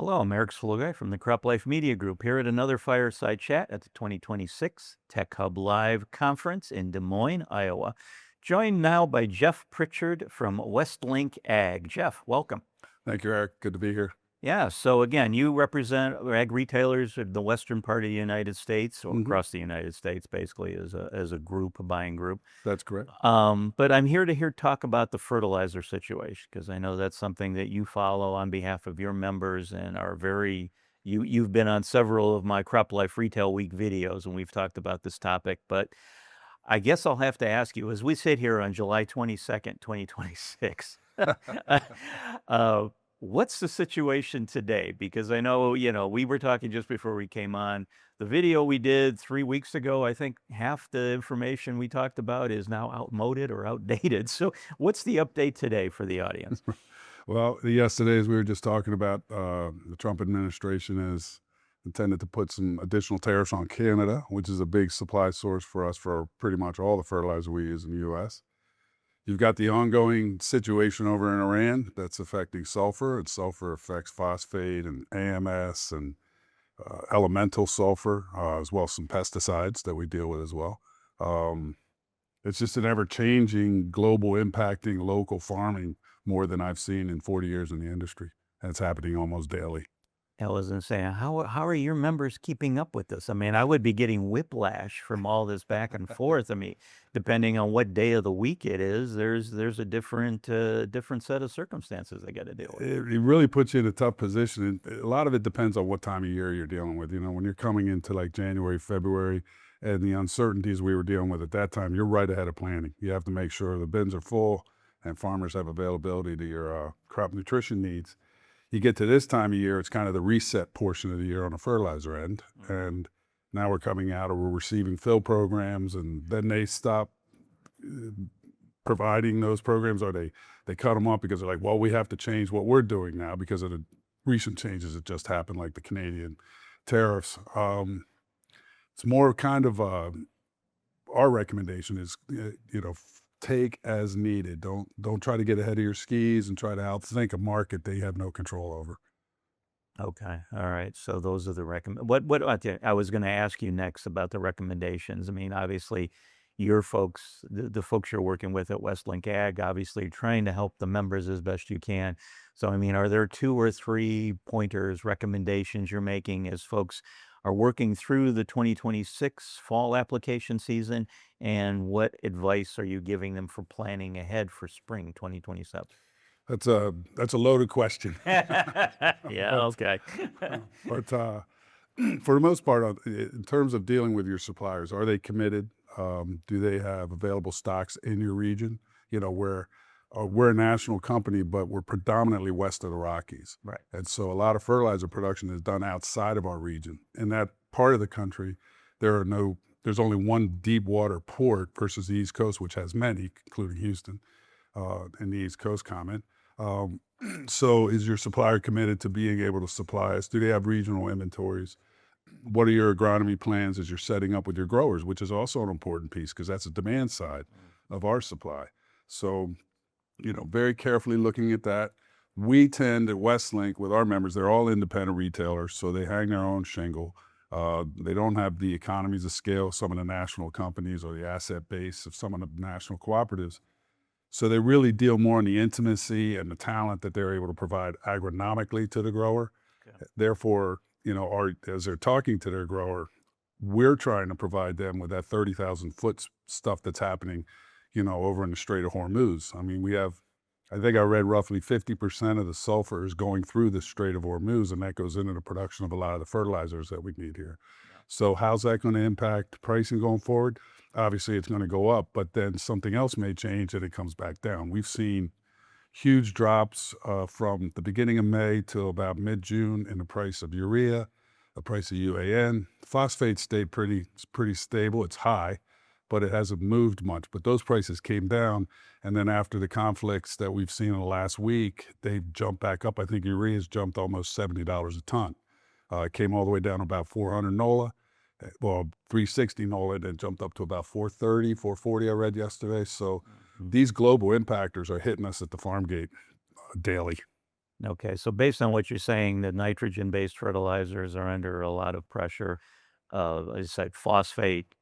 Hello, I'm Eric Sfiligoj from the CropLife Media Group here at another Fireside Chat at the 2026 Tech Hub Live Conference in Des Moines, Iowa. Joined now by Jeff Pritchard from Westlink Ag. Jeff, welcome. Thank you, Eric. Good to be here. Yeah, so again, you represent ag retailers in the western part of the United States, or across the United States, basically, as a group, a buying group. That's correct. But I'm here to talk about the fertilizer situation, because I know that's something that you follow on behalf of your members and are very, you've been on several of my CropLife Retail Week videos, and we've talked about this topic. But I guess I'll have to ask you, as we sit here on July 22nd, 2026, what's the situation today? Because I know, we were talking just before we came on. The video we did 3 weeks ago, I think half the information we talked about is now outmoded or outdated. So what's the update today for the audience? Well, yesterday, as we were just talking about, the Trump administration has intended to put some additional tariffs on Canada, which is a big supply source for us for pretty much all the fertilizer we use in the U.S. You've got the ongoing situation over in Iran that's affecting sulfur, and sulfur affects phosphate and AMS and elemental sulfur, as well as some pesticides that we deal with as well. It's just an ever-changing, global impacting local farming more than I've seen in 40 years in the industry. And it's happening almost daily. I wasn't saying, how are your members keeping up with this? I mean, I would be getting whiplash from all this back and forth. I mean, depending on what day of the week it is, there's a different set of circumstances I got to deal with. It really puts you in a tough position. And a lot of it depends on what time of year you're dealing with. When you're coming into like January, February, and the uncertainties we were dealing with at that time, you're right ahead of planning. You have to make sure the bins are full and farmers have availability to your crop nutrition needs. You get to this time of year, it's kind of the reset portion of the year on the fertilizer end. And now we're coming out, or we're receiving fill programs, and then they stop providing those programs, or they cut them off because they're like, well, we have to change what we're doing now because of the recent changes that just happened, like the Canadian tariffs. It's more kind of our recommendation is, take as needed. Don't try to get ahead of your skis and try to outthink a market that you have no control over. Okay. All right. So those are the I was going to ask you next about the recommendations. I mean, obviously your folks, the folks you're working with at Westlink Ag, obviously trying to help the members as best you can. So, I mean, are there 2 or 3 pointers, recommendations you're making as folks are working through the 2026 fall application season? And what advice are you giving them for planning ahead for spring 2027? That's a loaded question. Yeah, okay. But for the most part, in terms of dealing with your suppliers, are they committed? Do they have available stocks in your region? Where we're a national company, but we're predominantly west of the Rockies. Right. And so a lot of fertilizer production is done outside of our region. In that part of the country, there's only one deep water port versus the East Coast, which has many, including Houston, and the East Coast comment. So is your supplier committed to being able to supply us? Do they have regional inventories? What are your agronomy plans as you're setting up with your growers, which is also an important piece because that's the demand side of our supply. So, very carefully looking at that. We tend at Westlink with our members, they're all independent retailers, so they hang their own shingle. They don't have the economies of scale of some of the national companies or the asset base of some of the national cooperatives. So they really deal more on the intimacy and the talent that they're able to provide agronomically to the grower. Okay. Therefore, as they're talking to their grower, we're trying to provide them with that 30,000 foot stuff that's happening, over in the Strait of Hormuz. I mean, I think I read roughly 50% of the sulfur is going through the Strait of Hormuz, and that goes into the production of a lot of the fertilizers that we need here. Yeah. So how's that going to impact pricing going forward? Obviously, it's going to go up, but then something else may change and it comes back down. We've seen huge drops from the beginning of May till about mid-June in the price of urea, the price of UAN. Phosphate stayed pretty stable. It's high, but it hasn't moved much. But those prices came down, and then after the conflicts that we've seen in the last week, they've jumped back up. I think urea's jumped almost $70 a ton. It came all the way down to about 400 NOLA. Well, 360 NOLA, then jumped up to about 430, 440 I read yesterday. So these global impactors are hitting us at the farm gate daily. Okay, so based on what you're saying, the nitrogen-based fertilizers are under a lot of pressure. As I said, phosphate,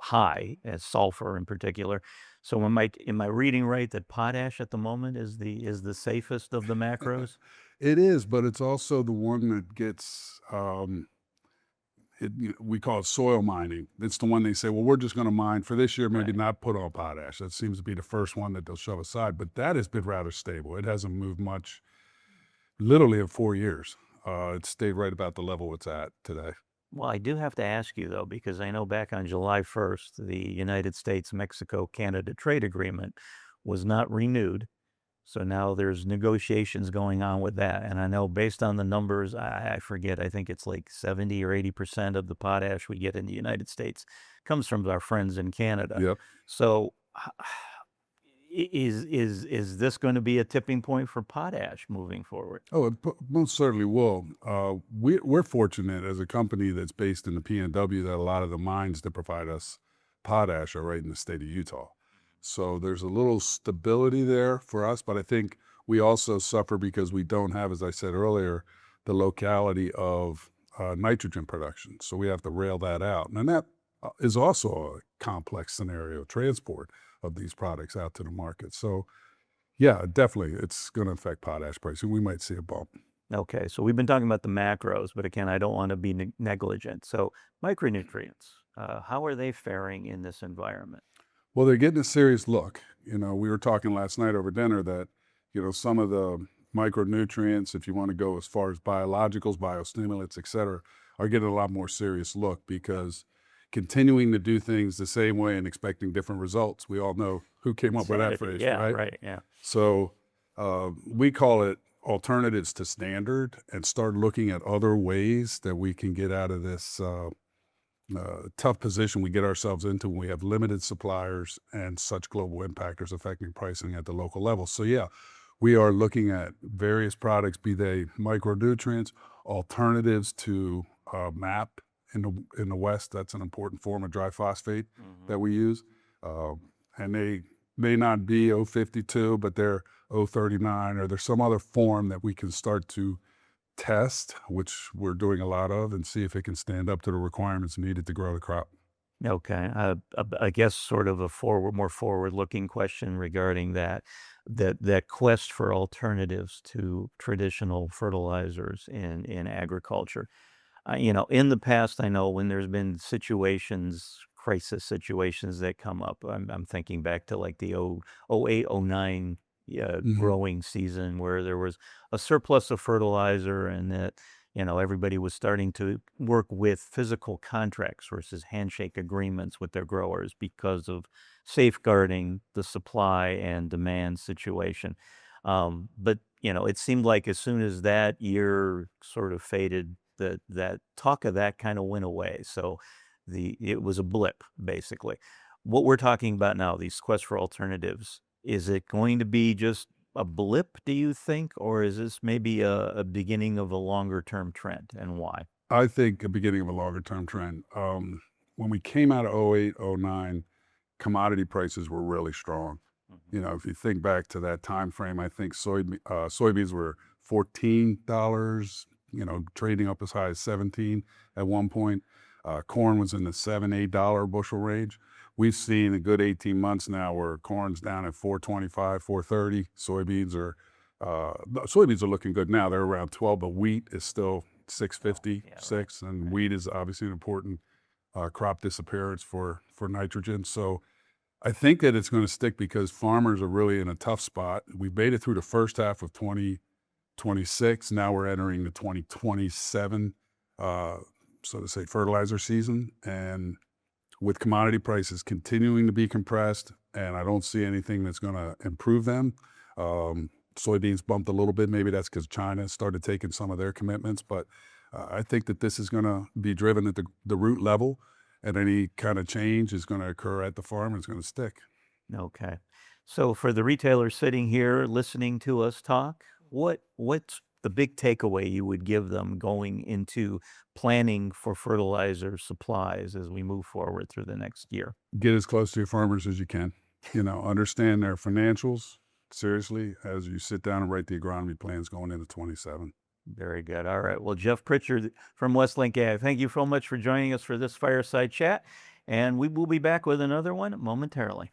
high, as sulfur in particular. So am I reading right that potash at the moment is the safest of the macros? It is, but it's also the one that gets we call it soil mining. It's the one they say, well, we're just going to mine for this year, maybe Right. not put on potash. That seems to be the first one that they'll shove aside, but that has been rather stable. It hasn't moved much, literally in 4 years. It stayed right about the level it's at today. Well, I do have to ask you though, because I know back on July 1st, the United States Mexico Canada trade agreement was not renewed. So now there's negotiations going on with that. And I know based on the numbers, I forget, I think it's like 70 or 80% of the potash we get in the United States comes from our friends in Canada. Yep. So is this going to be a tipping point for potash moving forward? Oh, most certainly will. We're fortunate as a company that's based in the PNW that a lot of the mines that provide us potash are right in the state of Utah. So there's a little stability there for us, but I think we also suffer because we don't have, as I said earlier, the locality of nitrogen production. So we have to rail that out. And that is also a complex scenario, transport of these products out to the market. So yeah, definitely. It's going to affect potash pricing. We might see a bump. Okay, so we've been talking about the macros, but again, I don't want to be negligent. So micronutrients, how are they faring in this environment? Well, they're getting a serious look. We were talking last night over dinner that, some of the micronutrients, if you want to go as far as biologicals, biostimulants, et cetera, are getting a lot more serious look because continuing to do things the same way and expecting different results. We all know who came up with that Sanity. phrase, Yeah, right? right. Yeah. So we call it alternatives to standard and start looking at other ways that we can get out of this tough position we get ourselves into when we have limited suppliers and such global impactors affecting pricing at the local level. So yeah, we are looking at various products, be they micronutrients, alternatives to MAP in the West. That's an important form of dry phosphate Hmm. that we use. Uh, and they may not be 052, but they're 039, or there's some other form that we can start to test, which we're doing a lot of, and see if it can stand up to the requirements needed to grow the crop. Okay. I guess sort of a more forward-looking question regarding that quest for alternatives to traditional fertilizers in agriculture. In the past, I know when there's been crisis situations that come up. I'm thinking back to like the 08, 09 Hmm. growing season where there was a surplus of fertilizer and that, everybody was starting to work with physical contracts versus handshake agreements with their growers because of safeguarding the supply and demand situation. But, it seemed like as soon as that year sort of faded, that talk of that kind of went away. So it was a blip, basically. What we're talking about now, these quests for alternatives, is it going to be just a blip, do you think, or is this maybe a beginning of a longer term trend, and why? I think a beginning of a longer term trend. When we came out of 08, 09, commodity prices were really strong. Mhm. If you think back to that time frame, I think soybeans were $14, trading up as high as 17 at one point. Corn was in the $7, $8 bushel range. We've seen a good 18 months now where corn's down at 425, 430. Soybeans are looking good now. They're around 12, but wheat is still Oh, 650, yeah, right, six, and right. wheat is obviously an important crop disappearance for nitrogen. So I think that it's going to stick because farmers are really in a tough spot. We've made it through the first half of 2026. Now we're entering the 2027, uh, so to say, fertilizer season. And with commodity prices continuing to be compressed, and I don't see anything that's going to improve them. Soybeans bumped a little bit. Maybe that's because China started taking some of their commitments. But I think that this is going to be driven at the root level, and any kind of change is going to occur at the farm and it's going to stick. Okay. So for the retailer sitting here listening to us talk, what's the big takeaway you would give them going into planning for fertilizer supplies as we move forward through the next year? Get as close to your farmers as you can. Understand their financials, seriously as you sit down and write the agronomy plans going into 27. Very good. All right. Well, Jeff Pritchard from Westlink Ag, thank you so much for joining us for this fireside chat. And we will be back with another one momentarily.